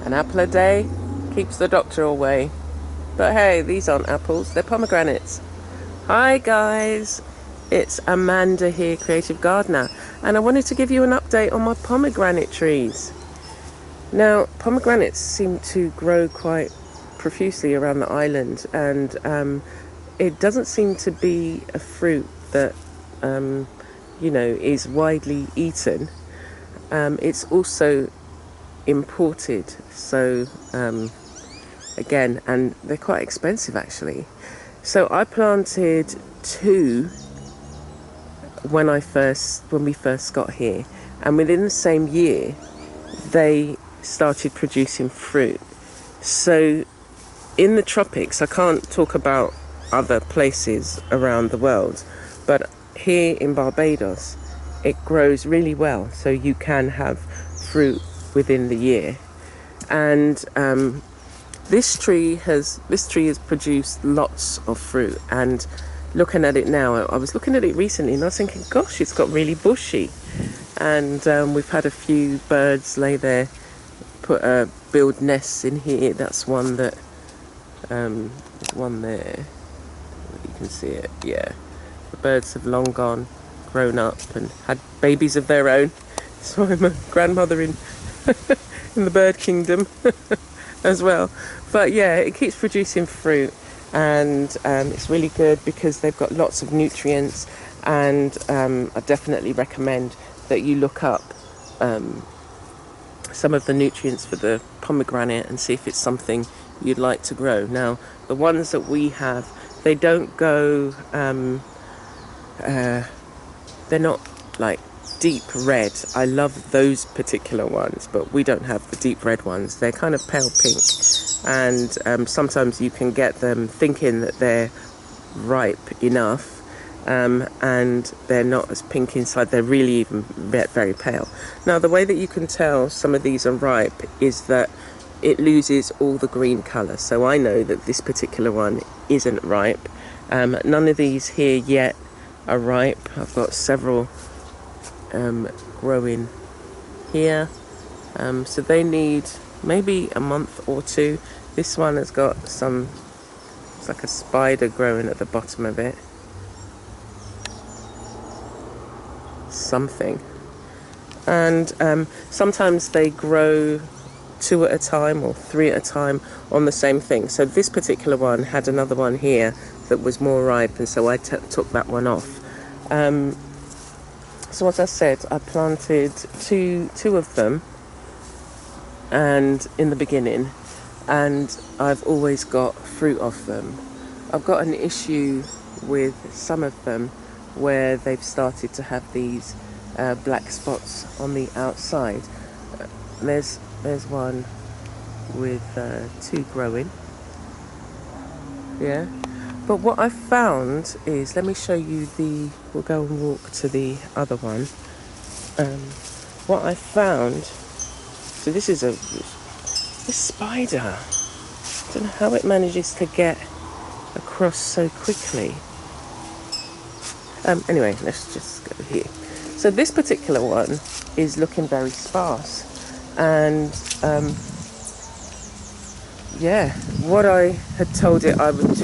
An apple a day keeps the doctor away. But hey, these aren't apples, they're pomegranates. Hi guys, it's Amanda here, Creative Gardener, and I wanted to give you an update on my pomegranate trees. Now, pomegranates seem to grow quite profusely around the island, and it doesn't seem to be a fruit that is widely eaten. It's also imported, so again, and they're quite expensive actually. So I planted 2 when we first got here, and within the same year they started producing fruit. So in the tropics, I can't talk about other places around the world, but here in Barbados it grows really well, so you can have fruit within the year. And this tree has produced lots of fruit, and looking at it now, I was looking at it recently and I was thinking, gosh, it's got really bushy, and we've had a few birds lay there, build nests in here. That's one that there's one there, you can see it. Yeah, the birds have long gone, grown up and had babies of their own, so I'm a grandmother in in the bird kingdom as well. But yeah, it keeps producing fruit, and it's really good because they've got lots of nutrients, and I definitely recommend that you look up some of the nutrients for the pomegranate and see if it's something you'd like to grow. Now, the ones that we have, they don't go they're not like deep red. I love those particular ones, but we don't have the deep red ones. They're kind of pale pink, and sometimes you can get them thinking that they're ripe enough, and they're not as pink inside. They're really even very pale. Now, the way that you can tell some of these are ripe is that it loses all the green colour. So I know that this particular one isn't ripe. None of these here yet are ripe. I've got several growing here, so they need maybe a month or 2. This one has got it's like a spider growing at the bottom of it, something. And sometimes they grow 2 at a time or 3 at a time on the same thing. So this particular one had another one here that was more ripe, and so I took that one off. So as I said, I planted two of them, and in the beginning, and I've always got fruit off them. I've got an issue with some of them where they've started to have these black spots on the outside. There's one with 2 growing. Yeah. But what I found is, let me show you we'll go and walk to the other one. What I found, so this is this spider. I don't know how it manages to get across so quickly. Anyway, let's just go here. So this particular one is looking very sparse, and yeah, what I had told it I would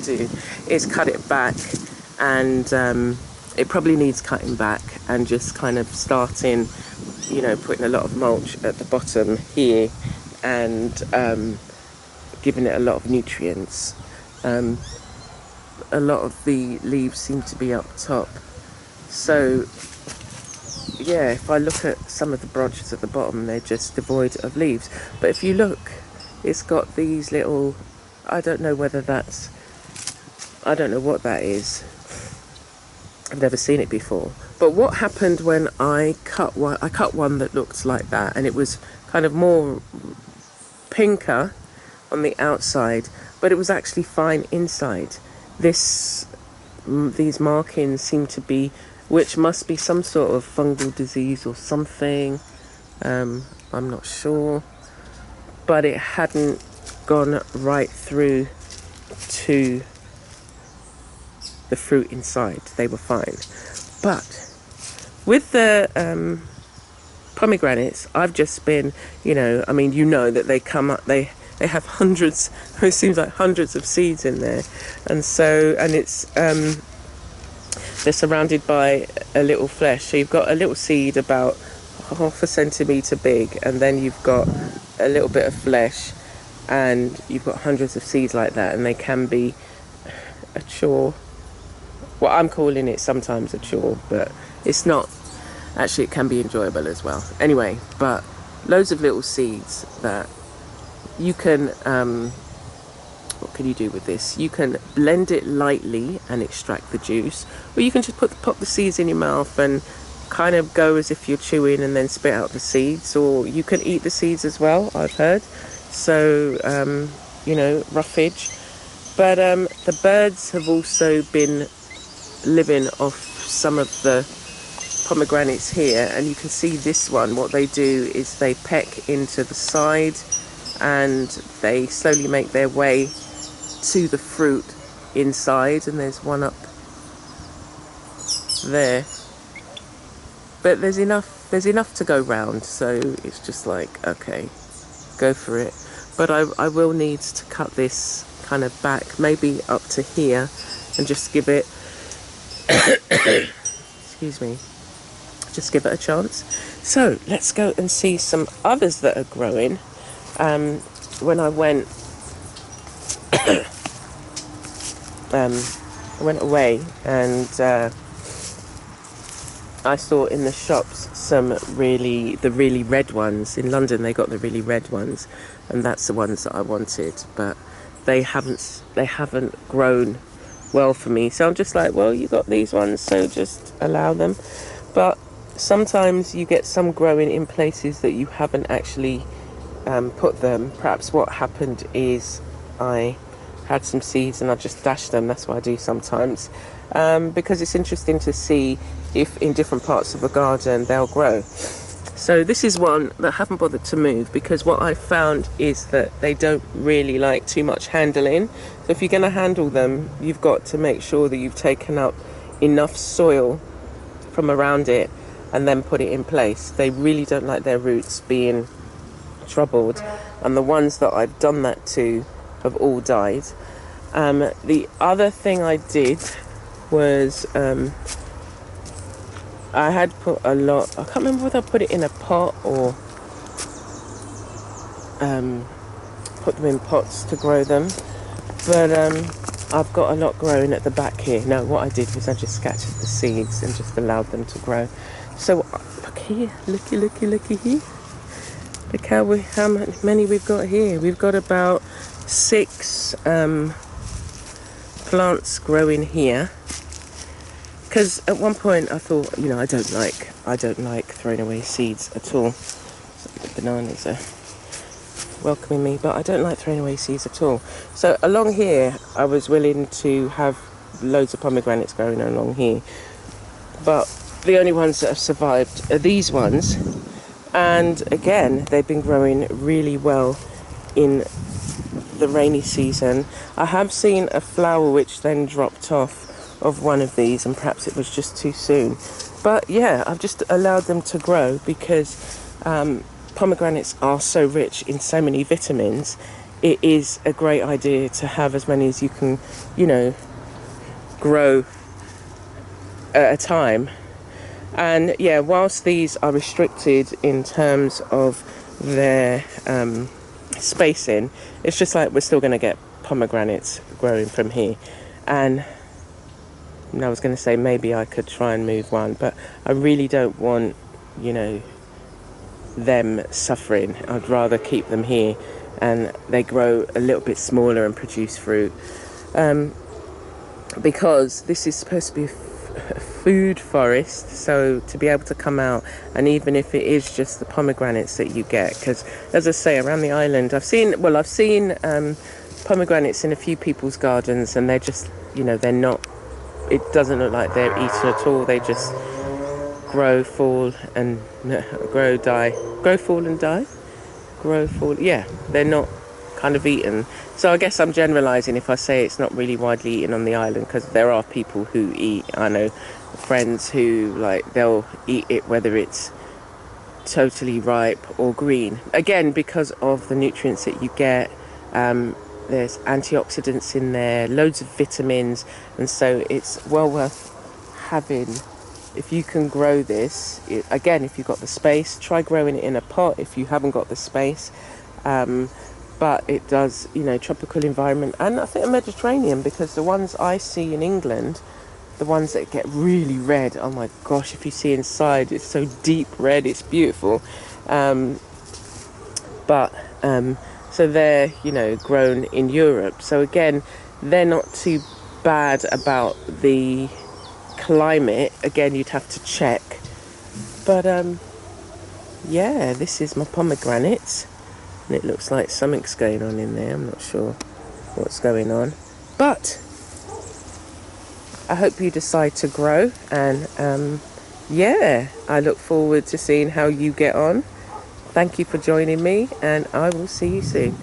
do is cut it back, and it probably needs cutting back and just kind of starting, putting a lot of mulch at the bottom here, and giving it a lot of nutrients. A lot of the leaves seem to be up top, so yeah, if I look at some of the branches at the bottom, they're just devoid of leaves. But if you look, it's got these little, I don't know what that is. I've never seen it before. But what happened when I cut one that looked like that, and it was kind of more pinker on the outside, but it was actually fine inside. These markings seem to be, which must be some sort of fungal disease or something. I'm not sure. But it hadn't gone right through to the fruit inside. They were fine. But with the pomegranates, I've just been, I mean, that they come up, they have hundreds, it seems like hundreds of seeds in there. And so, and it's, they're surrounded by a little flesh. So you've got a little seed about half a centimetre big, and then you've got a little bit of flesh, and you've got hundreds of seeds like that, and they can be a chore. Well, I'm calling it sometimes a chore, but it's not. Actually, it can be enjoyable as well. Anyway, but loads of little seeds that you can, what can you do with this? You can blend it lightly and extract the juice, or you can just pop the seeds in your mouth and kind of go as if you're chewing and then spit out the seeds, or you can eat the seeds as well, I've heard. So, roughage. But the birds have also been living off some of the pomegranates here, and you can see this one, what they do is they peck into the side and they slowly make their way to the fruit inside, and there's one up there, but there's enough to go round, so it's just like, okay, go for it. But I will need to cut this kind of back, maybe up to here, and just give it excuse me, just give it a chance. So let's go and see some others that are growing. When I went away, and I saw in the shops the really red ones. In London they got the really red ones, and that's the ones that I wanted, but they haven't grown well for me. So I'm just like, well, you got these ones, so just allow them. But sometimes you get some growing in places that you haven't actually put them. Perhaps what happened is I had some seeds and I just dashed them. That's what I do sometimes, because it's interesting to see if in different parts of a garden they'll grow. So this is one that I haven't bothered to move, because what I found is that they don't really like too much handling. So if you're going to handle them, you've got to make sure that you've taken up enough soil from around it and then put it in place. They really don't like their roots being troubled, and the ones that I've done that to have all died. The other thing I did was I had put a lot, I can't remember whether I put it in a pot or put them in pots to grow them, but I've got a lot growing at the back here. No, what I did was I just scattered the seeds and just allowed them to grow. So look here, looky here. Look how many we've got here. We've got about 6 plants growing here. Because at one point I thought, I don't like throwing away seeds at all. So the bananas are welcoming me, but I don't like throwing away seeds at all. So along here, I was willing to have loads of pomegranates growing along here, but the only ones that have survived are these ones. And again, they've been growing really well in the rainy season. I have seen a flower which then dropped off of one of these, and perhaps it was just too soon. But yeah, I've just allowed them to grow because pomegranates are so rich in so many vitamins. It is a great idea to have as many as you can, grow at a time. And yeah, whilst these are restricted in terms of their spacing, it's just like we're still going to get pomegranates growing from here. And I was going to say maybe I could try and move one, but I really don't want, them suffering. I'd rather keep them here and they grow a little bit smaller and produce fruit, because this is supposed to be a food forest, so to be able to come out, and even if it is just the pomegranates that you get, because as I say, around the island I've seen pomegranates in a few people's gardens, and they're just, they're not, it doesn't look like they're eaten at all. They just grow, fall and die. Yeah, they're not kind of eaten. So I guess I'm generalising if I say it's not really widely eaten on the island, because there are people who eat. I know friends who they'll eat it, whether it's totally ripe or green. Again, because of the nutrients that you get. There's antioxidants in there, loads of vitamins, and so it's well worth having. If you can grow this, again, if you've got the space, try growing it in a pot if you haven't got the space. But it does, tropical environment, and I think a Mediterranean, because the ones I see in England, the ones that get really red, oh my gosh, if you see inside, it's so deep red, it's beautiful. So they're, grown in Europe. So again, they're not too bad about the climate. Again, you'd have to check. But yeah, this is my pomegranates. And it looks like something's going on in there. I'm not sure what's going on. But I hope you decide to grow. And yeah, I look forward to seeing how you get on. Thank you for joining me, and I will see you soon.